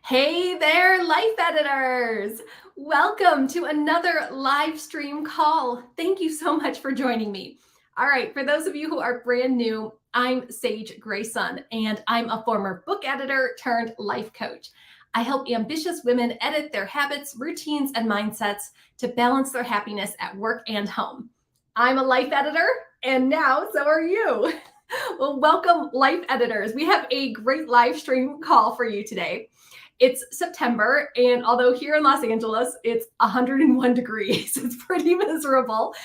Hey there, life editors! Welcome to another live stream call. Thank you so much for joining me. All right, for those of you who are brand new, I'm Sage Grayson, and I'm a former book editor turned life coach. I help ambitious women edit their habits, routines, and mindsets to balance their happiness at work and home. I'm a life editor, and now so are you. Well, welcome, life editors. We have a great live stream call for you today. It's September, and although here in Los Angeles, it's 101 degrees, it's pretty miserable.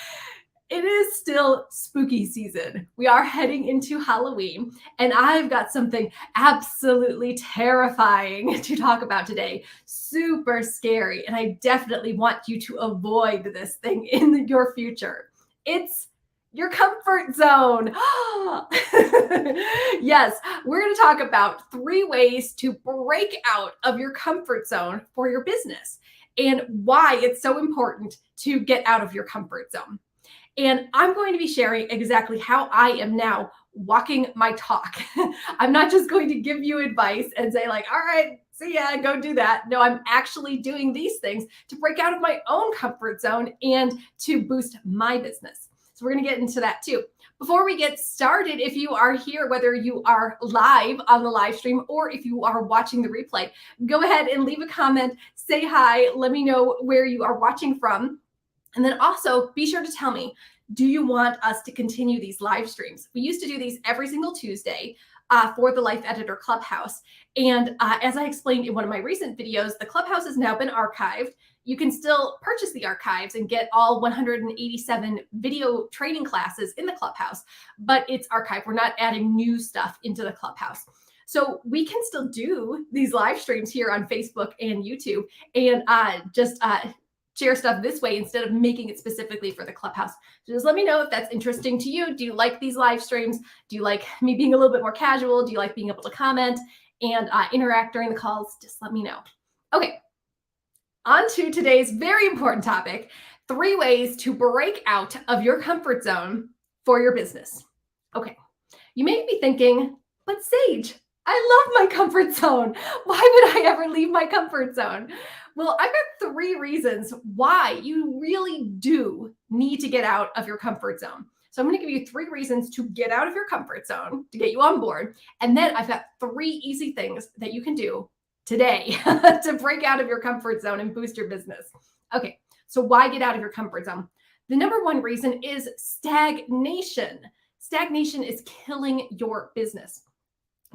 It is still spooky season. We are heading into Halloween, and I've got something absolutely terrifying to talk about today. Super scary, and I definitely want you to avoid this thing in your future. It's your comfort zone. Yes, we're going to talk about 3 ways to break out of your comfort zone for your business and why it's so important to get out of your comfort zone. And I'm going to be sharing exactly how I am now walking my talk. I'm not just going to give you advice and say like, all right, see ya, go do that. No, I'm actually doing these things to break out of my own comfort zone and to boost my business. So we're going to get into that too. Before we get started, if you are here, whether you are live on the live stream or if you are watching the replay, go ahead and leave a comment, say hi, let me know where you are watching from. And then also be sure to tell me, do you want us to continue these live streams? We used to do these every single Tuesday for the Life Editor Clubhouse. And as I explained in one of my recent videos, the Clubhouse has now been archived. You can still purchase the archives and get all 187 video training classes in the Clubhouse, but it's archived. We're not adding new stuff into the Clubhouse. So we can still do these live streams here on Facebook and YouTube and just share stuff this way instead of making it specifically for the Clubhouse. So just let me know if that's interesting to you. Do you like these live streams? Do you like me being a little bit more casual? Do you like being able to comment and interact during the calls? Just let me know. Okay. On to today's very important topic, 3 ways to break out of your comfort zone for your business. Okay, you may be thinking, but Sage, I love my comfort zone. Why would I ever leave my comfort zone? Well, I've got 3 reasons why you really do need to get out of your comfort zone. So I'm going to give you 3 reasons to get out of your comfort zone, to get you on board. And then I've got 3 easy things that you can do today to break out of your comfort zone and boost your business. Okay, so why get out of your comfort zone? The number 1 reason is stagnation. Stagnation is killing your business.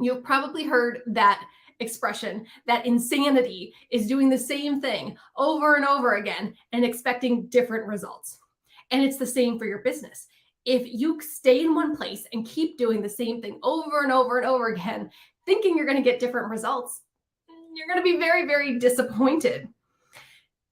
You've probably heard that expression that insanity is doing the same thing over and over again and expecting different results. And it's the same for your business. If you stay in one place and keep doing the same thing over and over and over again, thinking you're going to get different results, you're going to be very, very disappointed.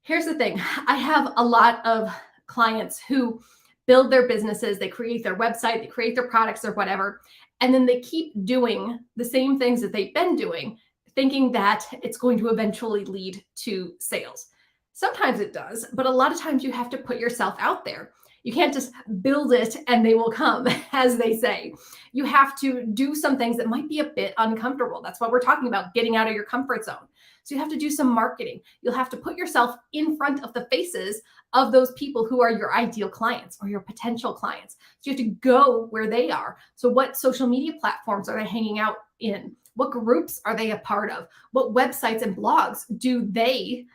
Here's the thing. I have a lot of clients who build their businesses, they create their website, they create their products or whatever, and then they keep doing the same things that they've been doing, thinking that it's going to eventually lead to sales. Sometimes it does, but a lot of times you have to put yourself out there. You can't just build it and they will come, as they say. You have to do some things that might be a bit uncomfortable. That's what we're talking about, getting out of your comfort zone. So you have to do some marketing. You'll have to put yourself in front of the faces of those people who are your ideal clients or your potential clients. So you have to go where they are. So what social media platforms are they hanging out in? What groups are they a part of? What websites and blogs do they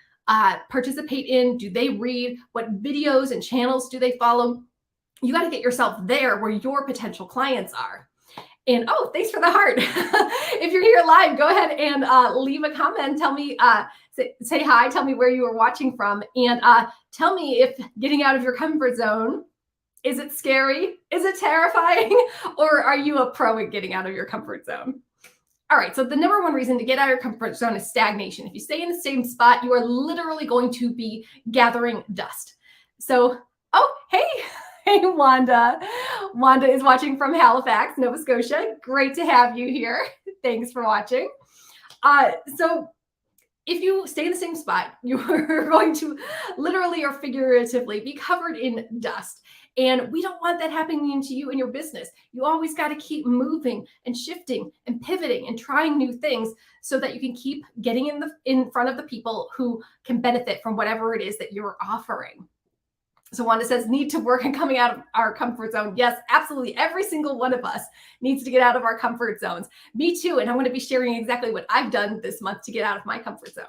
participate in? Do they read? What videos and channels do they follow? You got to get yourself there where your potential clients are. And oh, thanks for the heart. If you're here live, go ahead and leave a comment. Tell me, say hi, tell me where you are watching from, and tell me if getting out of your comfort zone, is it scary? Is it terrifying? Or are you a pro at getting out of your comfort zone? All right, so the number 1 reason to get out of your comfort zone is stagnation. If you stay in the same spot, you are literally going to be gathering dust. So, oh, hey, hey, Wanda. Wanda is watching from Halifax, Nova Scotia. Great to have you here. Thanks for watching. So if you stay in the same spot, you're going to literally or figuratively be covered in dust. And we don't want that happening to you in your business. You always got to keep moving and shifting and pivoting and trying new things so that you can keep getting in front of the people who can benefit from whatever it is that you're offering. So Wanda says, need to work on coming out of our comfort zone. Yes, absolutely. Every single one of us needs to get out of our comfort zones. Me too. And I'm going to be sharing exactly what I've done this month to get out of my comfort zone.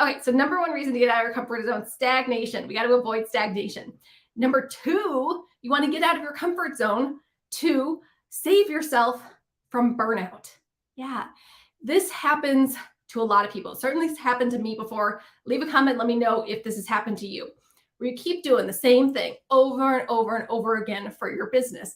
Okay, so number one reason to get out of your comfort zone, stagnation. We got to avoid stagnation. Number two, you want to get out of your comfort zone to save yourself from burnout. Yeah, this happens to a lot of people. It certainly has happened to me before. Leave a comment. Let me know if this has happened to you, where you keep doing the same thing over and over and over again for your business,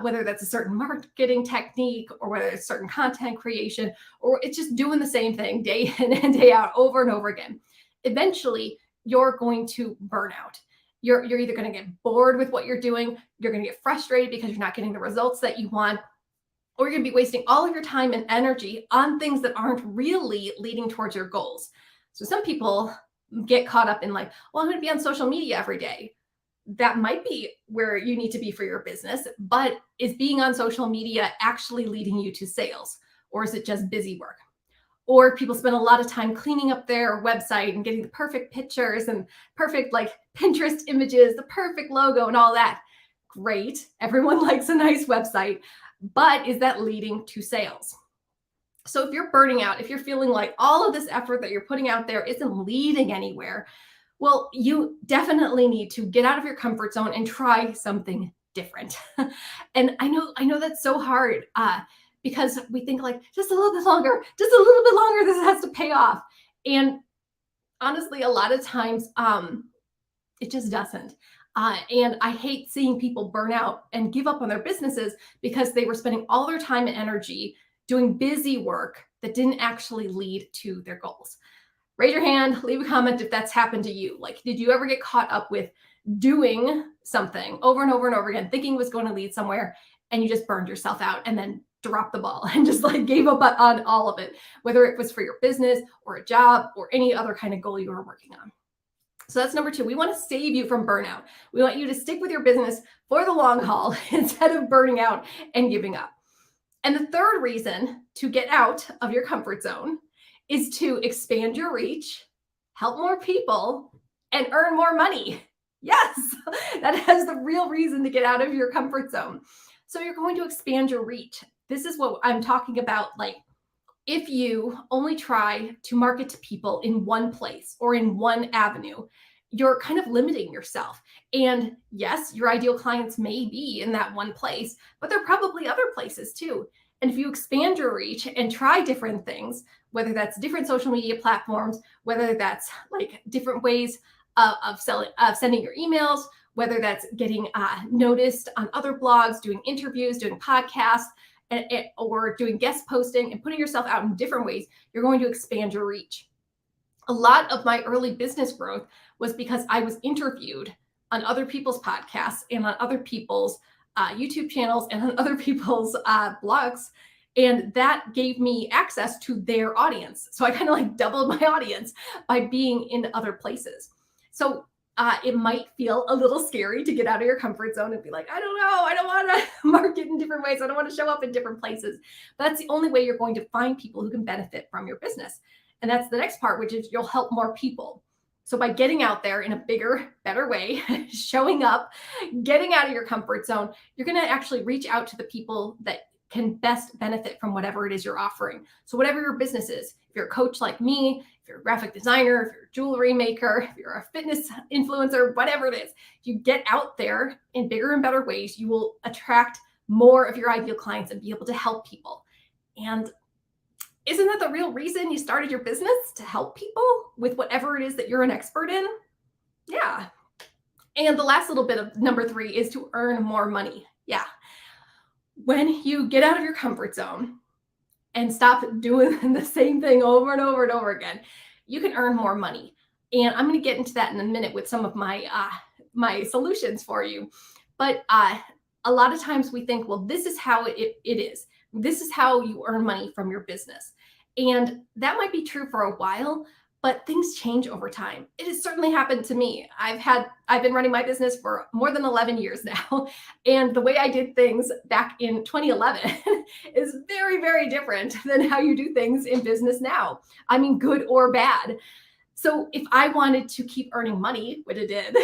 whether that's a certain marketing technique or whether it's certain content creation, or it's just doing the same thing day in and day out over and over again. Eventually, you're going to burn out. You're either going to get bored with what you're doing, you're going to get frustrated because you're not getting the results that you want, or you're going to be wasting all of your time and energy on things that aren't really leading towards your goals. So some people get caught up in like, well, I'm going to be on social media every day. That might be where you need to be for your business, but is being on social media actually leading you to sales, or is it just busy work? Or people spend a lot of time cleaning up their website and getting the perfect pictures and perfect like Pinterest images, the perfect logo and all that. Great. Everyone likes a nice website, but is that leading to sales? So if you're burning out, if you're feeling like all of this effort that you're putting out there isn't leading anywhere, well, you definitely need to get out of your comfort zone and try something different. And I know that's so hard because we think like just a little bit longer, this has to pay off. And honestly, a lot of times it just doesn't. And I hate seeing people burn out and give up on their businesses because they were spending all their time and energy doing busy work that didn't actually lead to their goals. Raise your hand, leave a comment if that's happened to you. Like, did you ever get caught up with doing something over and over and over again, thinking it was going to lead somewhere, and you just burned yourself out and then dropped the ball and just like gave up on all of it, whether it was for your business or a job or any other kind of goal you were working on? So that's number two. We want to save you from burnout. We want you to stick with your business for the long haul instead of burning out and giving up. And the third reason to get out of your comfort zone is to expand your reach, help more people, and earn more money. Yes, that is the real reason to get out of your comfort zone. So you're going to expand your reach. This is what I'm talking about. Like, if you only try to market to people in one place or in one avenue, you're kind of limiting yourself. And yes, your ideal clients may be in that one place, but there are probably other places too. And if you expand your reach and try different things, whether that's different social media platforms, whether that's like different ways of sending your emails, whether that's getting noticed on other blogs, doing interviews, doing podcasts, or doing guest posting and putting yourself out in different ways, you're going to expand your reach. A lot of my early business growth was because I was interviewed on other people's podcasts and on other people's YouTube channels and on other people's blogs. And that gave me access to their audience. So I kind of like doubled my audience by being in other places. So it might feel a little scary to get out of your comfort zone and be like, I don't know, I don't want to market in different ways. I don't want to show up in different places. But that's the only way you're going to find people who can benefit from your business. And that's the next part, which is you'll help more people. So by getting out there in a bigger, better way, showing up, getting out of your comfort zone, you're going to actually reach out to the people that can best benefit from whatever it is you're offering. So whatever your business is, if you're a coach like me, if you're a graphic designer, if you're a jewelry maker, if you're a fitness influencer, whatever it is, if you get out there in bigger and better ways, you will attract more of your ideal clients and be able to help people. And isn't that the real reason you started your business? To help people with whatever it is that you're an expert in? Yeah. And the last little bit of number 3 is to earn more money. Yeah. When you get out of your comfort zone and stop doing the same thing over and over and over again, you can earn more money. And I'm going to get into that in a minute with some of my my solutions for you. But a lot of times we think, well, this is how it is. This is how you earn money from your business. And that might be true for a while, but things change over time. It has certainly happened to me. I've been running my business for more than 11 years now. And the way I did things back in 2011 is very, very different than how you do things in business now. I mean, good or bad. So if I wanted to keep earning money, which I did,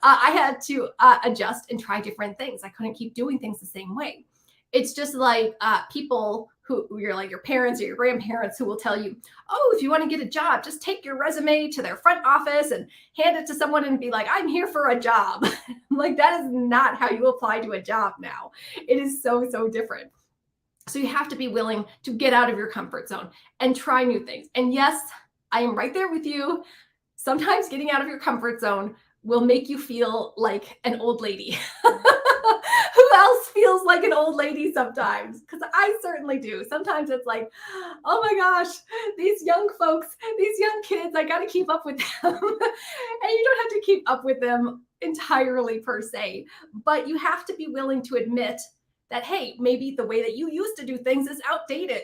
I had to adjust and try different things. I couldn't keep doing things the same way. It's just like people who you're like your parents or your grandparents who will tell you, oh, if you want to get a job, just take your resume to their front office and hand it to someone and be like, I'm here for a job. Like, that is not how you apply to a job now. It is so, so different. So you have to be willing to get out of your comfort zone and try new things. And yes, I am right there with you. Sometimes getting out of your comfort zone will make you feel like an old lady. Who else feels like an old lady sometimes? Because I certainly do. Sometimes it's like, oh my gosh, these young folks, these young kids, I got to keep up with them. And you don't have to keep up with them entirely per se, but you have to be willing to admit that, hey, maybe the way that you used to do things is outdated.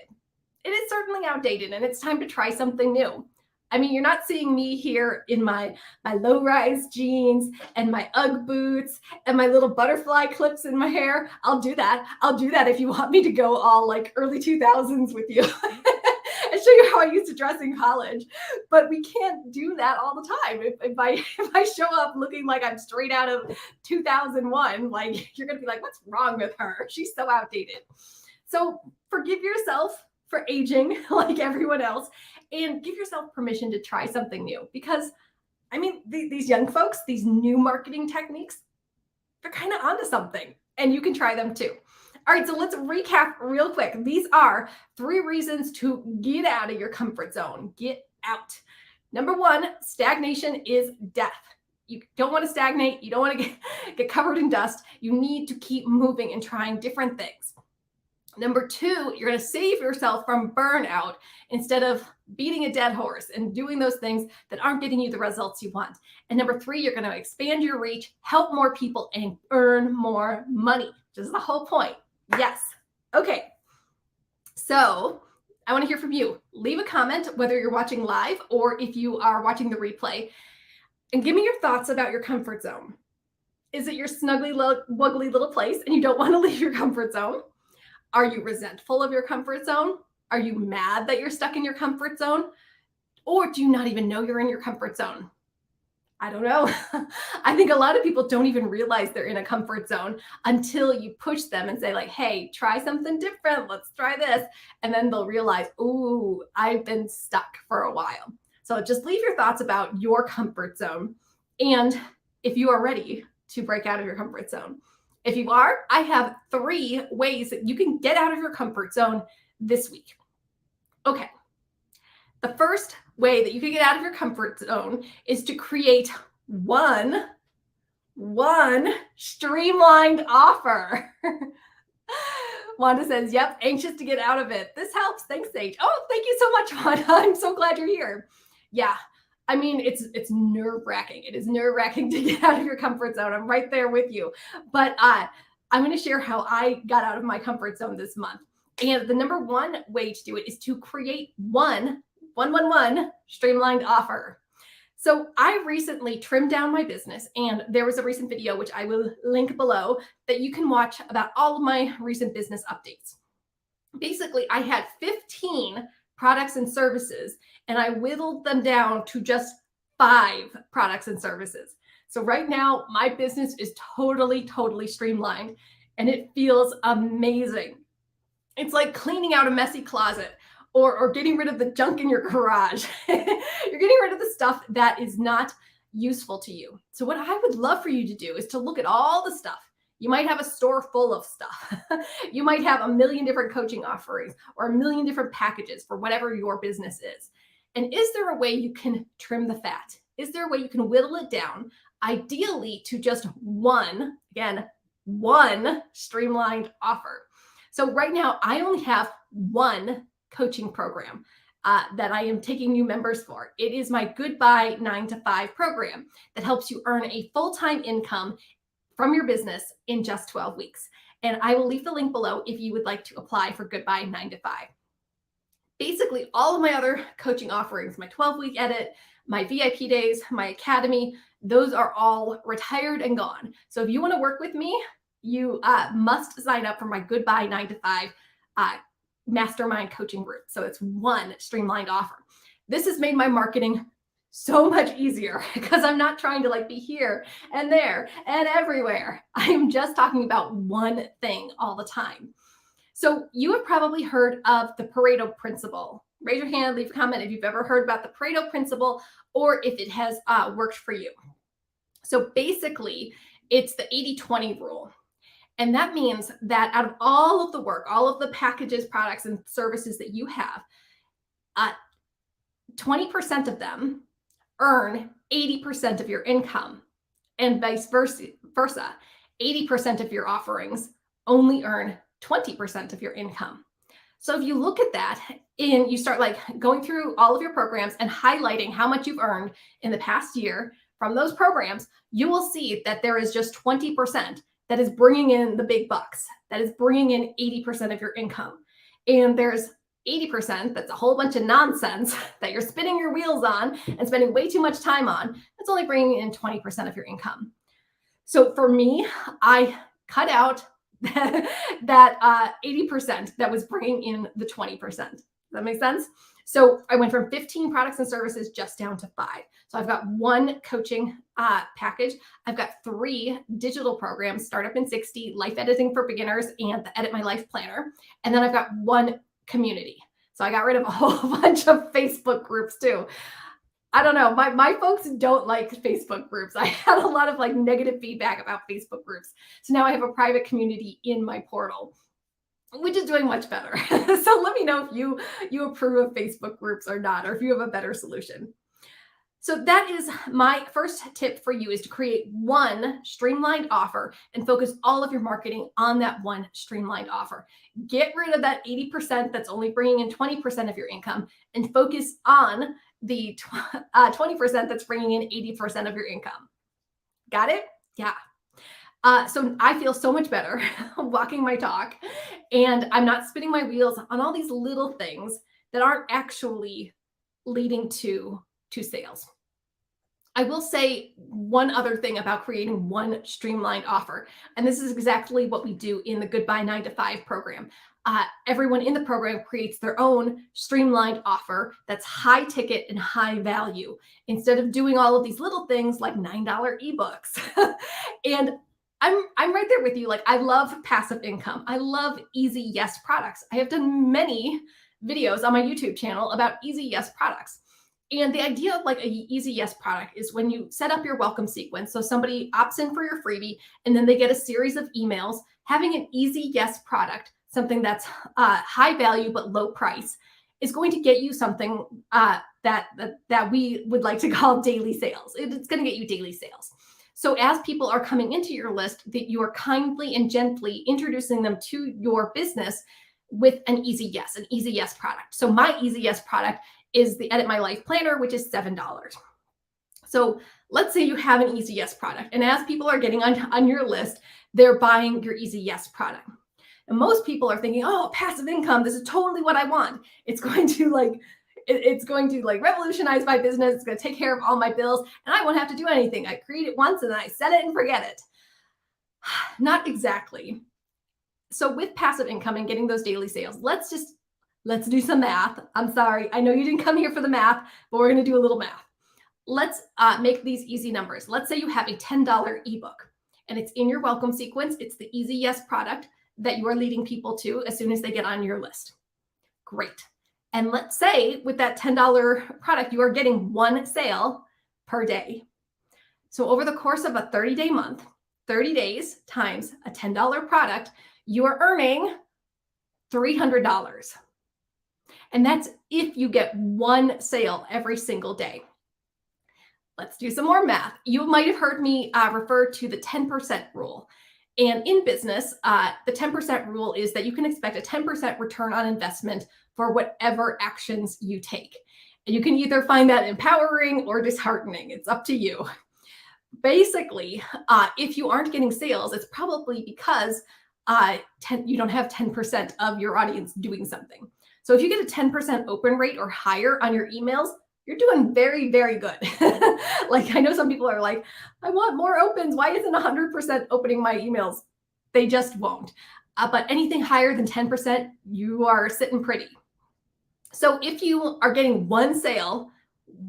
It is certainly outdated, and it's time to try something new. I mean, you're not seeing me here in my low-rise jeans and my Ugg boots and my little butterfly clips in my hair. I'll do that. I'll do that if you want me to go all like early 2000s with you and show you how I used to dress in college. But we can't do that all the time. If I show up looking like I'm straight out of 2001, like, you're going to be like, what's wrong with her? She's so outdated. So forgive yourself for aging like everyone else, and give yourself permission to try something new. Because, I mean, these young folks, these new marketing techniques, they're kind of onto something, and you can try them too. All right, so let's recap real quick. These are 3 reasons to get out of your comfort zone. Get out. Number 1, stagnation is death. You don't want to stagnate. You don't want to get covered in dust. You need to keep moving and trying different things. Number 2, you're going to save yourself from burnout instead of beating a dead horse and doing those things that aren't getting you the results you want. And number 3, you're going to expand your reach, help more people, and earn more money. This is the whole point. Yes. Okay. So I want to hear from you. Leave a comment, whether you're watching live or if you are watching the replay, and give me your thoughts about your comfort zone. Is it your snuggly, wuggly little place and you don't want to leave your comfort zone? Are you resentful of your comfort zone? Are you mad that you're stuck in your comfort zone? Or do you not even know you're in your comfort zone? I don't know. I think a lot of people don't even realize they're in a comfort zone until you push them and say like, hey, try something different. Let's try this. And then they'll realize, ooh, I've been stuck for a while. So just leave your thoughts about your comfort zone and if you are ready to break out of your comfort zone. If you are, I have 3 ways that you can get out of your comfort zone this week. Okay. The first way that you can get out of your comfort zone is to create one streamlined offer. Wanda says, yep, anxious to get out of it. This helps. Thanks, Sage. Oh, thank you so much, Wanda. I'm so glad you're here. Yeah. I mean, it's nerve-wracking. It is nerve-wracking to get out of your comfort zone. I'm right there with you. But I'm going to share how I got out of my comfort zone this month. And the number 1 way to do it is to create one streamlined offer. So I recently trimmed down my business, and there was a recent video, which I will link below, that you can watch about all of my recent business updates. Basically, I had 15 products and services, and I whittled them down to just 5 products and services. So right now, my business is totally streamlined, and it feels amazing. It's like cleaning out a messy closet or getting rid of the junk in your garage. You're getting rid of the stuff that is not useful to you. So what I would love for you to do is to look at all the stuff. You might have a store full of stuff. You might have a million different coaching offerings or a million different packages for whatever your business is. And is there a way you can trim the fat? Is there a way you can whittle it down, ideally to just one streamlined offer? So right now, I only have 1 coaching program that I am taking new members for. It is my Goodbye 9 to 5 program that helps you earn a full-time income from your business in just 12 weeks. And I will leave the link below if you would like to apply for Goodbye 9 to 5. Basically, all of my other coaching offerings, my 12-week edit, my VIP days, my academy, those are all retired and gone. So if you want to work with me, you must sign up for my Goodbye 9 to 5 mastermind coaching group. So it's one streamlined offer. This has made my marketing so much easier because I'm not trying to like be here and there and everywhere. I am just talking about one thing all the time. So you have probably heard of the Pareto principle. Raise your hand, leave a comment if you've ever heard about the Pareto principle or if it has worked for you. So basically, it's the 80-20 rule. And that means that out of all of the work, all of the packages, products, and services that you have, 20% of them earn 80% of your income, and vice versa. 80% of your offerings only earn 20% of your income. So if you look at that and you start like going through all of your programs and highlighting how much you've earned in the past year from those programs, you will see that there is just 20% that is bringing in the big bucks, that is bringing in 80% of your income. And there's 80% that's a whole bunch of nonsense that you're spinning your wheels on and spending way too much time on. That's only bringing in 20% of your income. So for me, I cut out that 80% that was bringing in the 20%. Does that make sense? So I went from 15 products and services just down to 5. So I've got one coaching package. I've got 3 digital programs, Startup in 60, Life Editing for Beginners, and the Edit My Life Planner. And then I've got one community. So I got rid of a whole bunch of Facebook groups too. I don't know. My folks don't like Facebook groups. I had a lot of like negative feedback about Facebook groups. So now I have a private community in my portal, which is doing much better. So let me know if you approve of Facebook groups or not, or if you have a better solution. So that is my first tip for you, is to create one streamlined offer and focus all of your marketing on that one streamlined offer. Get rid of that 80% that's only bringing in 20% of your income and focus on the 20% that's bringing in 80% of your income. Got it? Yeah. So I feel so much better walking my talk, and I'm not spinning my wheels on all these little things that aren't actually leading to sales. I will say one other thing about creating one streamlined offer, and this is exactly what we do in the Goodbye 9 to 5 program. Everyone in the program creates their own streamlined offer that's high ticket and high value, instead of doing all of these little things like $9 ebooks. And I'm right there with you. Like, I love passive income. I love easy yes products. I have done many videos on my YouTube channel about easy yes products. And the idea of like a easy yes product is when you set up your welcome sequence. So somebody opts in for your freebie and then they get a series of emails. Having an easy yes product, something that's high value but low price, is going to get you something that we would like to call daily sales. It's going to get you daily sales. So as people are coming into your list, that you are kindly and gently introducing them to your business with an easy yes product. So my easy yes product is the Edit My Life Planner, which is $7. So let's say you have an easy yes product, and as people are getting on your list, they're buying your easy yes product. And most people are thinking, oh, passive income, this is totally what I want. It's going to revolutionize my business. It's going to take care of all my bills, and I won't have to do anything. I create it once and then I set it and forget it. Not exactly. So with passive income and getting those daily sales, let's do some math. I'm sorry. I know you didn't come here for the math, but we're going to do a little math. Let's make these easy numbers. Let's say you have a $10 ebook and it's in your welcome sequence. It's the easy yes product that you are leading people to as soon as they get on your list. Great. And let's say with that $10 product, you are getting one sale per day. So over the course of a 30-day month, 30 days times a $10 product, you are earning $300. And that's if you get one sale every single day. Let's do some more math. You might have heard me refer to the 10% rule. And in business, the 10% rule is that you can expect a 10% return on investment for whatever actions you take. And you can either find that empowering or disheartening. It's up to you. Basically, if you aren't getting sales, it's probably because you don't have 10% of your audience doing something. So if you get a 10% open rate or higher on your emails, you're doing very, very good. Like I know some people are like, I want more opens. Why isn't 100% opening my emails? They just won't. But anything higher than 10%, you are sitting pretty. So if you are getting one sale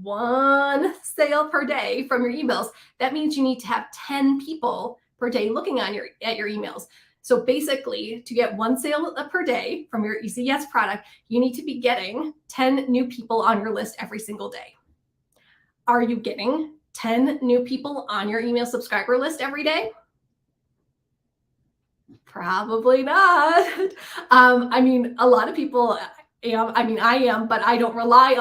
per day from your emails, that means you need to have 10 people per day looking at your emails. So basically, to get one sale per day from your Easy Yes product, you need to be getting 10 new people on your list every single day. Are you getting 10 new people on your email subscriber list every day? Probably not. I mean, a lot of people I am, but I don't rely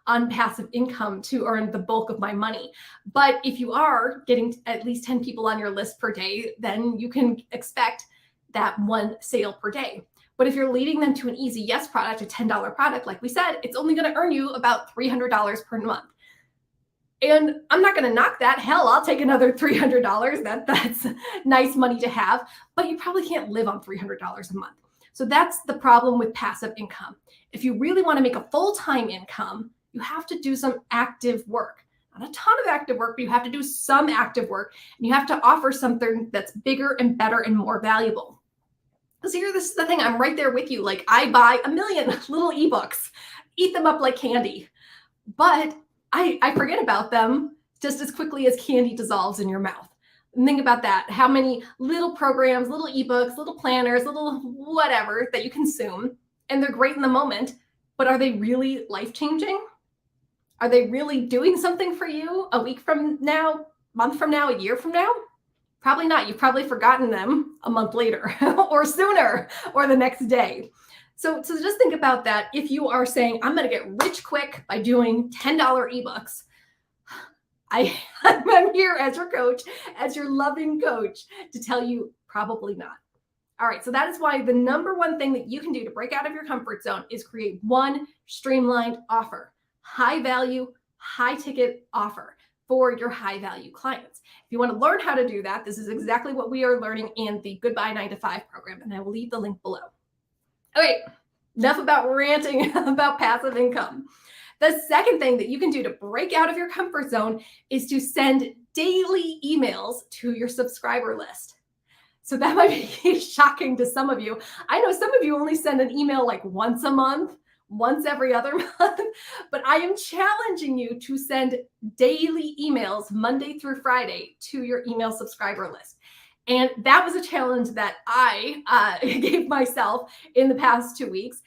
on passive income to earn the bulk of my money. But if you are getting at least 10 people on your list per day, then you can expect that one sale per day. But if you're leading them to an Easy Yes product, a $10 product, like we said, it's only going to earn you about $300 per month. And I'm not going to knock that. Hell, I'll take another $300. That's nice money to have, but you probably can't live on $300 a month. So that's the problem with passive income. If you really want to make a full-time income, you have to do some active work. Not a ton of active work, but you have to do some active work, and you have to offer something that's bigger and better and more valuable. Because here, this is the thing, I'm right there with you. Like I buy a million little ebooks, eat them up like candy, but I forget about them just as quickly as candy dissolves in your mouth. And think about that. How many little programs, little ebooks, little planners, little whatever that you consume, and they're great in the moment, but are they really life-changing? Are they really doing something for you a week from now, month from now, a year from now? Probably not. You've probably forgotten them a month later or sooner or the next day. So just think about that. If you are saying, I'm going to get rich quick by doing $10 ebooks, I'm here as your coach, as your loving coach, to tell you probably not. All right, so that is why the number one thing that you can do to break out of your comfort zone is create one streamlined offer, high value, high ticket offer for your high value clients. If you want to learn how to do that, this is exactly what we are learning in the Goodbye 9 to 5 program, and I will leave the link below. All right, enough about ranting about passive income. The second thing that you can do to break out of your comfort zone is to send daily emails to your subscriber list. So that might be shocking to some of you. I know some of you only send an email like once a month, once every other month, but I am challenging you to send daily emails Monday through Friday to your email subscriber list. And that was a challenge that I gave myself in the past 2 weeks.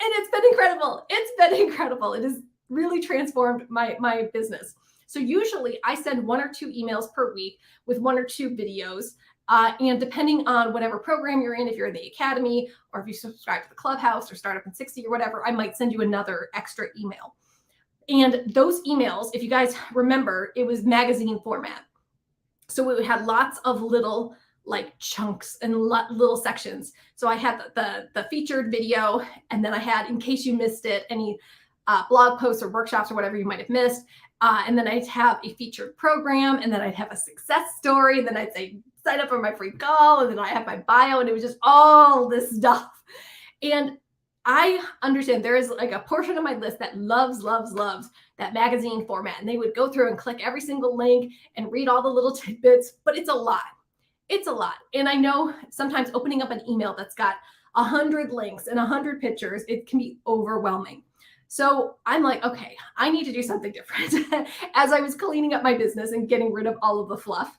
And it's been incredible. It's been incredible. It has really transformed my business. So usually I send 1 or 2 emails per week with 1 or 2 videos. And depending on whatever program you're in, if you're in the academy or if you subscribe to the Clubhouse or Startup in 60 or whatever, I might send you another extra email. And those emails, if you guys remember, it was magazine format. So we had lots of little like chunks and little sections. So I had the featured video, and then I had, in case you missed it, any blog posts or workshops or whatever you might have missed. And then I'd have a featured program, and then I'd have a success story, and then I'd say, sign up for my free call, and then I have my bio, and it was just all this stuff. And I understand there is like a portion of my list that loves that magazine format, and they would go through and click every single link and read all the little tidbits, but it's a lot. It's a lot. And I know sometimes opening up an email that's got 100 links and 100 pictures, it can be overwhelming. So I'm like, okay, I need to do something different. As I was cleaning up my business and getting rid of all of the fluff,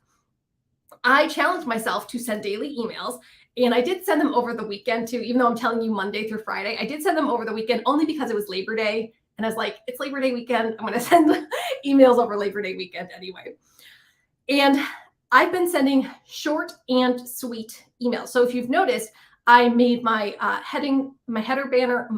I challenged myself to send daily emails. And I did send them over the weekend too, even though I'm telling you Monday through Friday. I did send them over the weekend only because it was Labor Day. And I was like, it's Labor Day weekend. I'm going to send emails over Labor Day weekend anyway. And I've been sending short and sweet emails. So if you've noticed, I made my header banner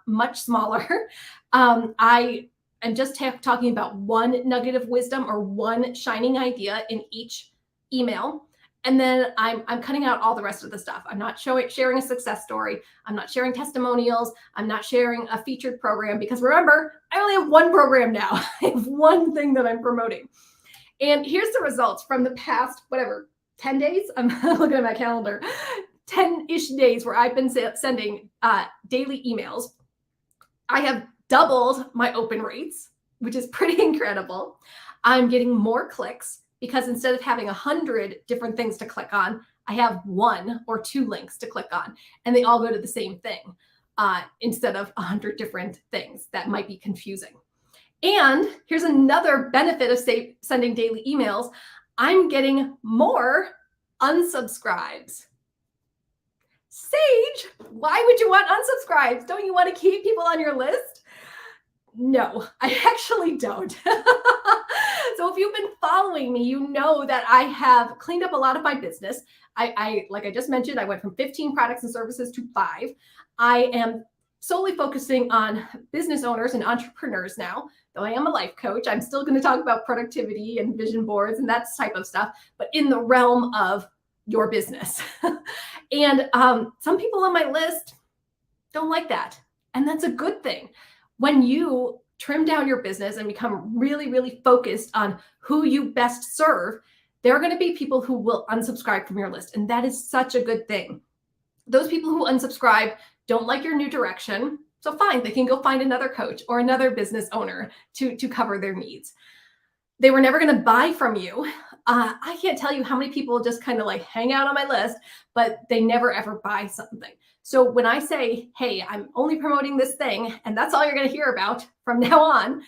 much smaller. I am just talking about one nugget of wisdom or one shining idea in each email. And then I'm cutting out all the rest of the stuff. I'm not sharing a success story. I'm not sharing testimonials. I'm not sharing a featured program, because remember, I only have one program now. I have one thing that I'm promoting. And here's the results from the past, 10 days? I'm looking at my calendar. 10-ish days where I've been sending daily emails. I have doubled my open rates, which is pretty incredible. I'm getting more clicks because instead of having 100 different things to click on, I have 1 or 2 links to click on, and they all go to the same thing instead of 100 different things that might be confusing. And here's another benefit of sending daily emails. I'm getting more unsubscribes. Sage, why would you want unsubscribes? Don't you want to keep people on your list? No, I actually don't. So if you've been following me, you know that I have cleaned up a lot of my business. Like I just mentioned, I went from 15 products and services to 5. I am solely focusing on business owners and entrepreneurs now. Though I am a life coach, I'm still going to talk about productivity and vision boards and that type of stuff, but in the realm of your business. And some people on my list don't like that. And that's a good thing. When you trim down your business and become really, really focused on who you best serve, there are going to be people who will unsubscribe from your list. And that is such a good thing. Those people who unsubscribe don't like your new direction. So fine, they can go find another coach or another business owner to cover their needs. They were never going to buy from you. I can't tell you how many people just kind of like hang out on my list, but they never ever buy something. So when I say, hey, I'm only promoting this thing, and that's all you're going to hear about from now on,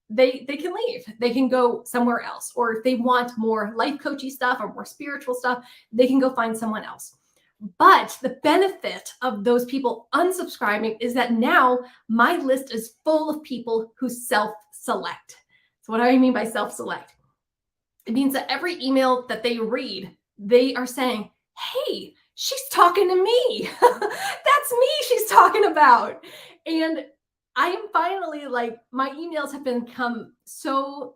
they can leave. They can go somewhere else. Or if they want more life coachy stuff or more spiritual stuff, they can go find someone else. But the benefit of those people unsubscribing is that now my list is full of people who self-select. So what do I mean by self-select? It means that every email that they read, they are saying, hey, she's talking to me. That's me she's talking about. And I am finally like, my emails have become so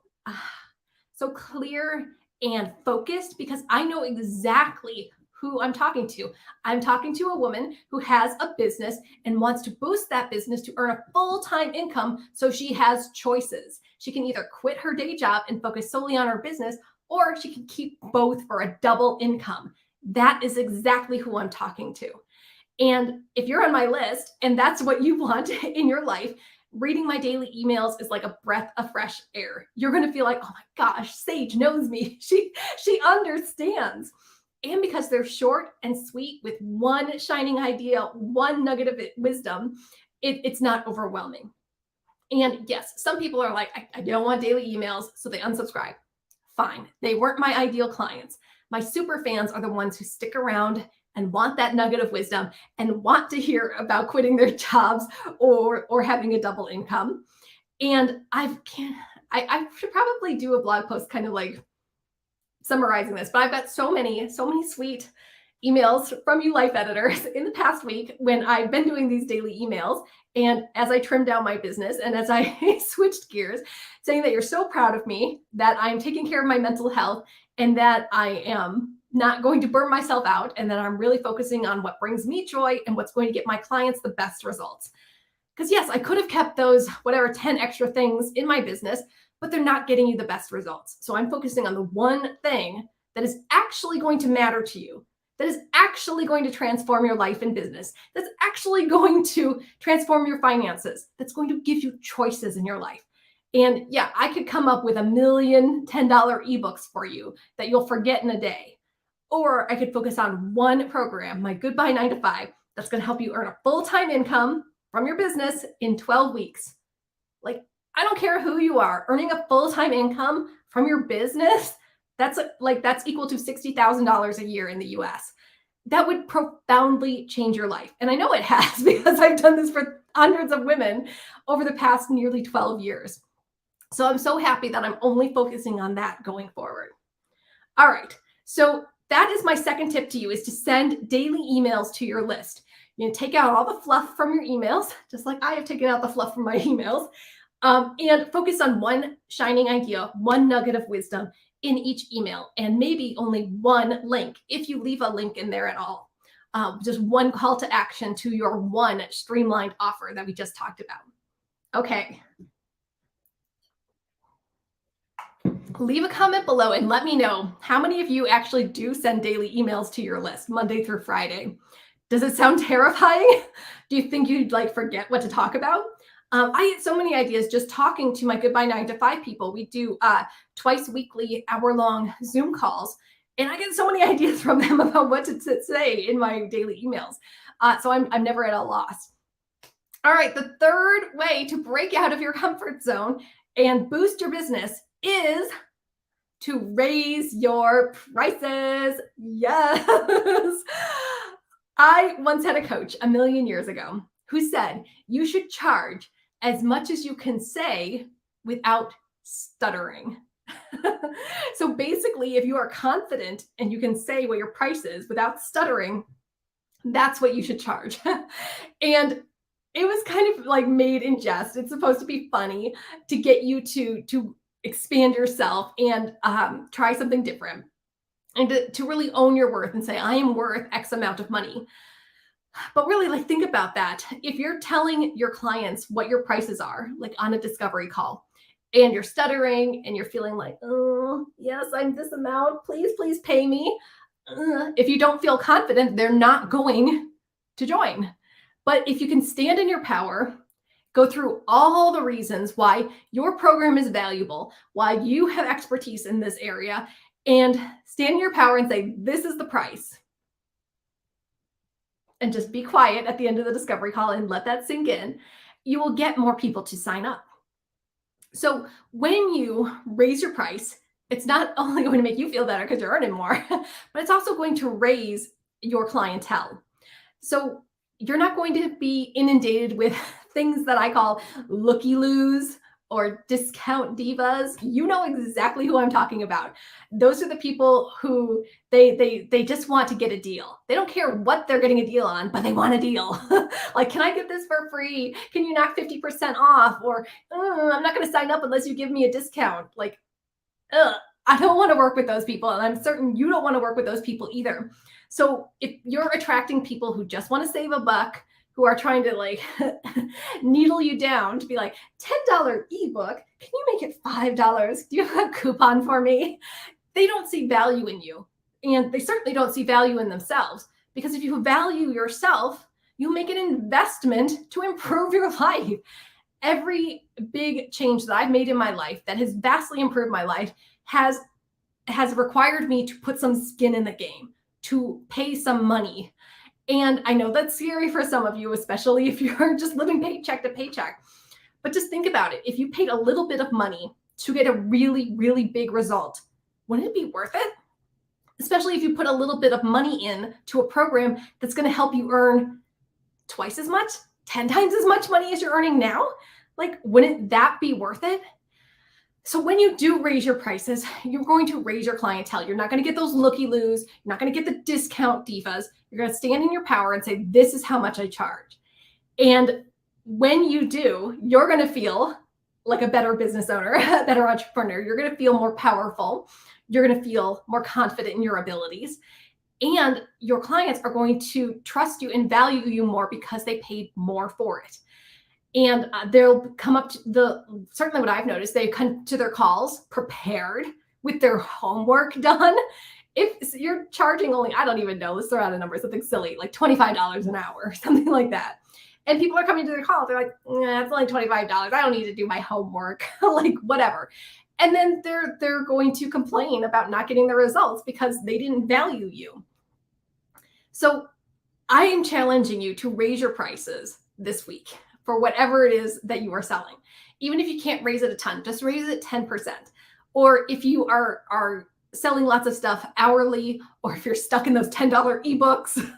clear and focused because I know exactly who I'm talking to. I'm talking to a woman who has a business and wants to boost that business to earn a full-time income so she has choices. She can either quit her day job and focus solely on her business, or she can keep both for a double income. That is exactly who I'm talking to. And if you're on my list and that's what you want in your life, reading my daily emails is like a breath of fresh air. You're going to feel like, oh my gosh, Sage knows me. She understands. And because they're short and sweet with one shining idea, one nugget of wisdom, it's not overwhelming. And yes, some people are like, I don't want daily emails, so they unsubscribe. Fine. They weren't my ideal clients. My super fans are the ones who stick around and want that nugget of wisdom and want to hear about quitting their jobs or having a double income. And I should probably do a blog post kind of like summarizing this, but I've got so many sweet emails from you life editors in the past week when I've been doing these daily emails. And as I trimmed down my business and as I switched gears, saying that you're so proud of me, that I'm taking care of my mental health, and that I am not going to burn myself out, and that I'm really focusing on what brings me joy and what's going to get my clients the best results. Because yes, I could have kept those 10 extra things in my business, but they're not getting you the best results. So I'm focusing on the one thing that is actually going to matter to you, that is actually going to transform your life and business, that's actually going to transform your finances, that's going to give you choices in your life. And yeah, I could come up with a million $10 ebooks for you that you'll forget in a day. Or I could focus on one program, my Goodbye 9 to 5, that's going to help you earn a full-time income from your business in 12 weeks. Like, I don't care who you are, earning a full-time income from your business, that's equal to $60,000 a year in the US. That would profoundly change your life. And I know it has because I've done this for hundreds of women over the past nearly 12 years. So I'm so happy that I'm only focusing on that going forward. All right. So that is my second tip to you, is to send daily emails to your list. You take out all the fluff from your emails, just like I have taken out the fluff from my emails, and focus on one shining idea, one nugget of wisdom in each email, and maybe only one link, if you leave a link in there at all. Just one call to action to your one streamlined offer that we just talked about. Okay. Leave a comment below and let me know how many of you actually do send daily emails to your list Monday through Friday. Does it sound terrifying? Do you think you'd forget what to talk about? I get so many ideas just talking to my Goodbye 9 to 5 people. We do twice weekly, hour-long Zoom calls, and I get so many ideas from them about what to say in my daily emails. So I'm never at a loss. All right, the third way to break out of your comfort zone and boost your business is to raise your prices. Yes. I once had a coach a million years ago who said you should charge as much as you can say without stuttering. So basically, if you are confident and you can say what your price is without stuttering, that's what you should charge. And it was kind of like made in jest. It's supposed to be funny to get you to expand yourself and try something different, and to really own your worth and say, I am worth X amount of money. But really, like, think about that. If you're telling your clients what your prices are, like on a discovery call, and you're stuttering and you're feeling like, oh, yes, I'm this amount, please pay me. If you don't feel confident, they're not going to join. But if you can stand in your power, go through all the reasons why your program is valuable, why you have expertise in this area, and stand in your power and say, this is the price. And just be quiet at the end of the discovery call and let that sink in. You will get more people to sign up. So when you raise your price, it's not only going to make you feel better because you're earning more, but it's also going to raise your clientele. So you're not going to be inundated with things that I call looky-loos or discount divas. You know exactly who I'm talking about. Those are the people who they just want to get a deal. They don't care what they're getting a deal on, but they want a deal. Like, can I get this for free? Can you knock 50% off? Or I'm not going to sign up unless you give me a discount. Like, I don't want to work with those people. And I'm certain you don't want to work with those people either. So if you're attracting people who just want to save a buck, who are trying to like needle you down to be like, $10 ebook, can you make it $5? Do you have a coupon for me? They don't see value in you. And they certainly don't see value in themselves, because if you value yourself, you make an investment to improve your life. Every big change that I've made in my life that has vastly improved my life has required me to put some skin in the game, to pay some money. And I know that's scary for some of you, especially if you're just living paycheck to paycheck. But just think about it. If you paid a little bit of money to get a really, really big result, wouldn't it be worth it? Especially if you put a little bit of money in to a program that's going to help you earn twice as much, 10 times as much money as you're earning now. Like, wouldn't that be worth it? So when you do raise your prices, you're going to raise your clientele. You're not going to get those looky-loos. You're not going to get the discount divas. You're going to stand in your power and say, this is how much I charge. And when you do, you're going to feel like a better business owner, a better entrepreneur. You're going to feel more powerful. You're going to feel more confident in your abilities. And your clients are going to trust you and value you more because they paid more for it. And they'll come up to certainly what I've noticed, they come to their calls prepared with their homework done. If you're charging only, I don't even know, let's throw out a number, something silly, like $25 an hour or something like that. And people are coming to their call, they're like, it's only $25. I don't need to do my homework, like whatever. And then they're going to complain about not getting the results because they didn't value you. So I am challenging you to raise your prices this week for whatever it is that you are selling. Even if you can't raise it a ton, just raise it 10%. Or if you are selling lots of stuff hourly, or if you're stuck in those $10 ebooks,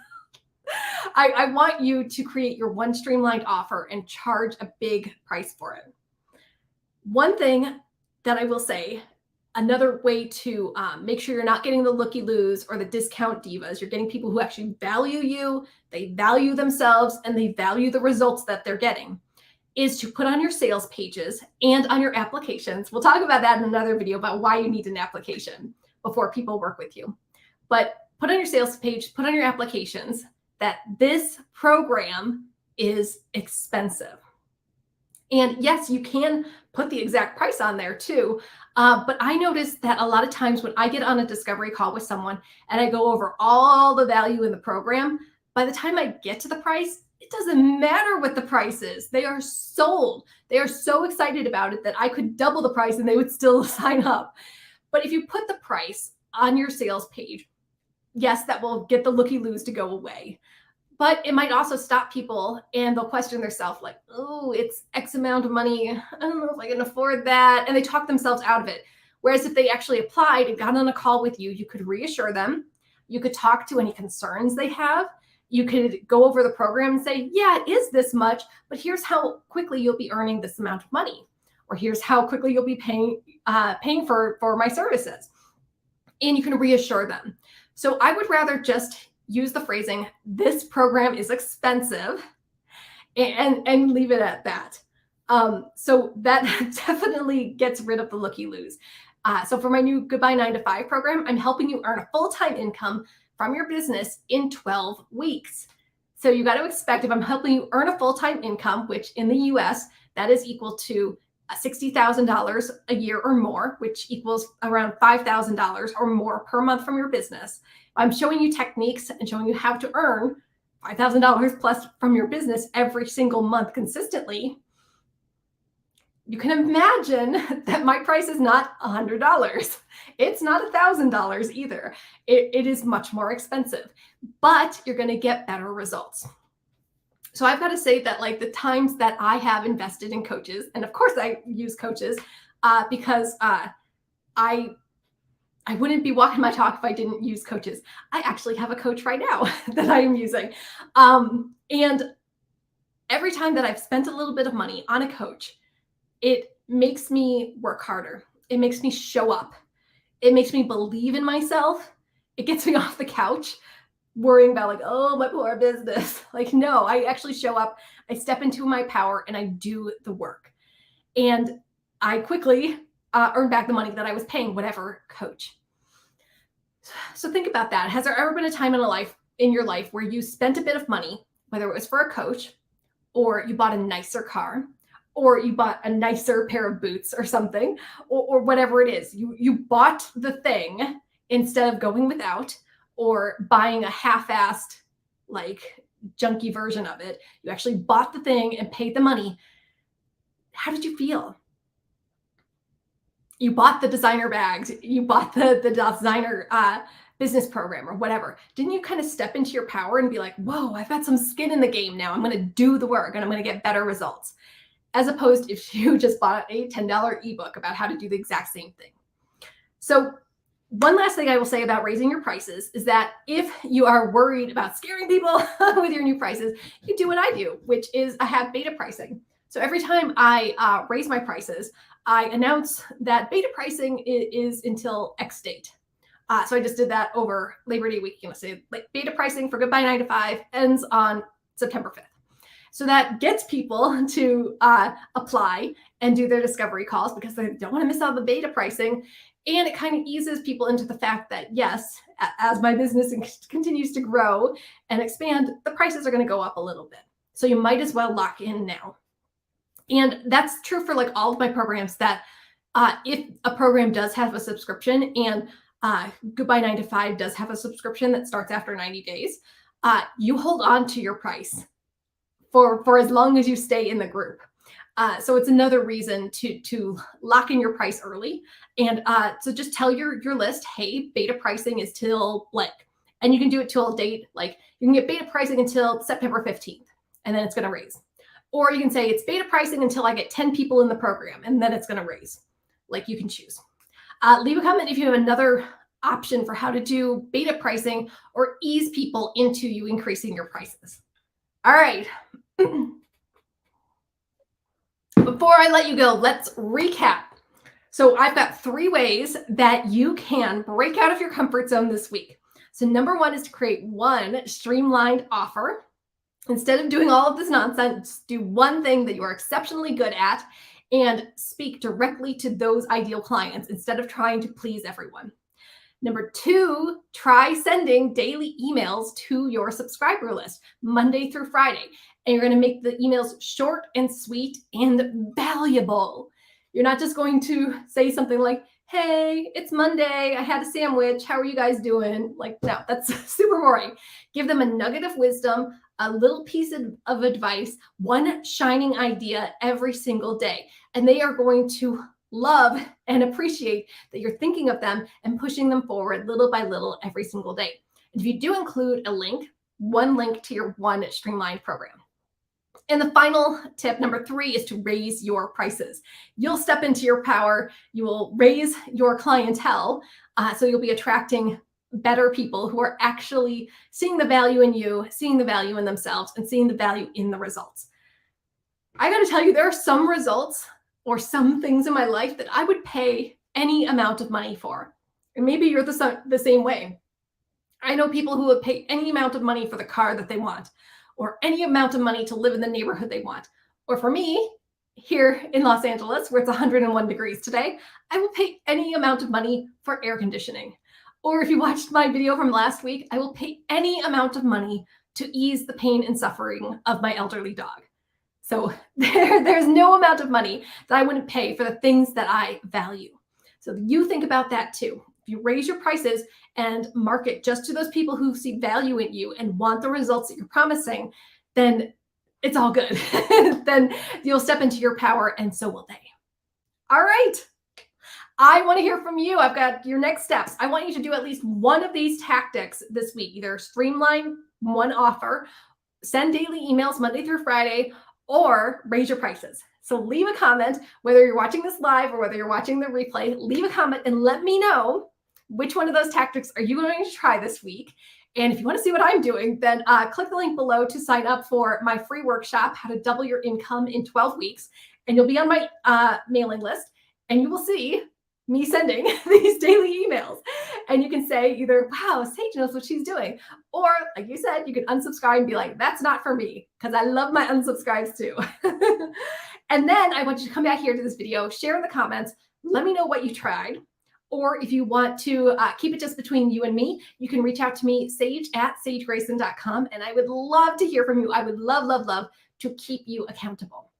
I want you to create your one streamlined offer and charge a big price for it. One thing that I will say, another way to make sure you're not getting the looky-loos or the discount divas, you're getting people who actually value you, they value themselves, and they value the results that they're getting, is to put on your sales pages and on your applications. We'll talk about that in another video about why you need an application before people work with you. But put on your sales page, put on your applications that this program is expensive. And yes, you can put the exact price on there too. But I noticed that a lot of times when I get on a discovery call with someone and I go over all the value in the program, by the time I get to the price, it doesn't matter what the price is. They are sold. They are so excited about it that I could double the price and they would still sign up. But if you put the price on your sales page, yes, that will get the looky-loos to go away. But it might also stop people and they'll question themselves like, oh, it's X amount of money. I don't know if I can afford that. And they talk themselves out of it. Whereas if they actually applied and got on a call with you, you could reassure them. You could talk to any concerns they have. You could go over the program and say, yeah, it is this much, but here's how quickly you'll be earning this amount of money. Or here's how quickly you'll be paying for my services. And you can reassure them. So I would rather just use the phrasing, this program is expensive, and leave it at that. So that definitely gets rid of the looky-loos. So for my new Goodbye 9 to 5 program, I'm helping you earn a full-time income from your business in 12 weeks. So you got to expect if I'm helping you earn a full-time income, which in the US, that is equal to $60,000 a year or more, which equals around $5,000 or more per month from your business. I'm showing you techniques and showing you how to earn $5,000 plus from your business every single month consistently. You can imagine that my price is not $100. It's not $1,000 either. It is much more expensive, but you're going to get better results. So I've got to say that like the times that I have invested in coaches, and of course I use coaches because I wouldn't be walking my talk if I didn't use coaches. I actually have a coach right now that I am using. And every time that I've spent a little bit of money on a coach, it makes me work harder. It makes me show up. It makes me believe in myself. It gets me off the couch worrying about like, oh, my poor business. Like, no, I actually show up, I step into my power and I do the work. And I quickly earn back the money that I was paying whatever coach. So think about that. Has there ever been a time in your life where you spent a bit of money, whether it was for a coach or you bought a nicer car or you bought a nicer pair of boots or something, or whatever it is, you bought the thing instead of going without, or buying a half-assed, like junky version of it. You actually bought the thing and paid the money. How did you feel? You bought the designer bags, you bought the designer business program or whatever. Didn't you kind of step into your power and be like, whoa, I've got some skin in the game now. I'm going to do the work and I'm going to get better results. As opposed if you just bought a $10 ebook about how to do the exact same thing. So one last thing I will say about raising your prices is that if you are worried about scaring people with your new prices, you do what I do, which is I have beta pricing. So every time I raise my prices, I announce that beta pricing is until X date. So I just did that over Labor Day week. You know, say like beta pricing for Goodbye 9 to 5 ends on September 5th. So that gets people to apply and do their discovery calls because they don't want to miss out on the beta pricing. And it kind of eases people into the fact that, yes, as my business continues to grow and expand, the prices are going to go up a little bit. So you might as well lock in now. And that's true for like all of my programs that if a program does have a subscription and Goodbye 9 to 5 does have a subscription that starts after 90 days, you hold on to your price for as long as you stay in the group. So it's another reason to lock in your price early. And so just tell your list, hey, beta pricing is till like, and you can do it till a date, like you can get beta pricing until September 15th, and then it's going to raise. Or you can say it's beta pricing until I get 10 people in the program, and then it's going to raise. Like you can choose. Leave a comment if you have another option for how to do beta pricing or ease people into you increasing your prices. All right. Before I let you go, let's recap. So I've got 3 ways that you can break out of your comfort zone this week. So number 1 is to create one streamlined offer. Instead of doing all of this nonsense, do one thing that you are exceptionally good at and speak directly to those ideal clients instead of trying to please everyone. Number 2, try sending daily emails to your subscriber list, Monday through Friday. And you're going to make the emails short and sweet and valuable. You're not just going to say something like, hey, it's Monday. I had a sandwich. How are you guys doing? Like, no, that's super boring. Give them a nugget of wisdom, a little piece of advice, one shining idea every single day. And they are going to love and appreciate that you're thinking of them and pushing them forward little by little every single day. And if you do include a link, one link to your one streamlined program. And the final tip, number 3, is to raise your prices. You'll step into your power. You will raise your clientele. So you'll be attracting better people who are actually seeing the value in you, seeing the value in themselves, and seeing the value in the results. I got to tell you, there are some results or some things in my life that I would pay any amount of money for. And maybe you're the same way. I know people who would pay any amount of money for the car that they want, or any amount of money to live in the neighborhood they want. Or for me, here in Los Angeles, where it's 101 degrees today, I will pay any amount of money for air conditioning. Or if you watched my video from last week, I will pay any amount of money to ease the pain and suffering of my elderly dog. So there's no amount of money that I wouldn't pay for the things that I value. So you think about that too. If you raise your prices and market just to those people who see value in you and want the results that you're promising, then it's all good. Then you'll step into your power, and so will they. All right. I want to hear from you. I've got your next steps. I want you to do at least one of these tactics this week, either streamline one offer, send daily emails Monday through Friday, or raise your prices. So leave a comment, whether you're watching this live or whether you're watching the replay, leave a comment and let me know which one of those tactics are you going to try this week. And if you want to see what I'm doing, then click the link below to sign up for my free workshop, How to Double Your Income in 12 Weeks. And you'll be on my mailing list, and you will see me sending these daily emails. And you can say either, wow, Sage knows what she's doing. Or like you said, you can unsubscribe and be like, that's not for me, because I love my unsubscribes too. And then I want you to come back here to this video, share in the comments, let me know what you tried. Or if you want to keep it just between you and me, you can reach out to me, sage@sagegrayson.com. And I would love to hear from you. I would love, love, love to keep you accountable.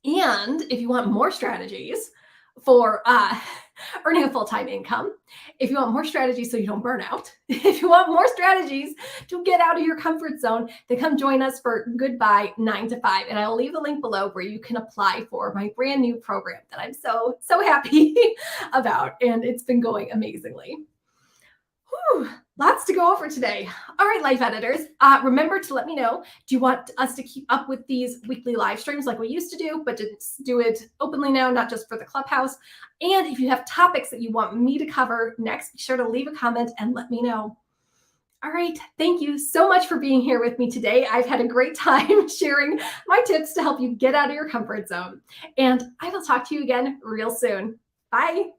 And if you want more strategies for earning a full-time income, if you want more strategies so you don't burn out, if you want more strategies to get out of your comfort zone, then come join us for Goodbye 9 to 5. And I'll leave a link below where you can apply for my brand new program that I'm so happy about. And it's been going amazingly. Whew, lots to go over today. All right, life editors, remember to let me know, do you want us to keep up with these weekly live streams like we used to do, but to do it openly now, not just for the Clubhouse? And if you have topics that you want me to cover next, be sure to leave a comment and let me know. All right, thank you so much for being here with me today. I've had a great time sharing my tips to help you get out of your comfort zone. And I will talk to you again real soon. Bye.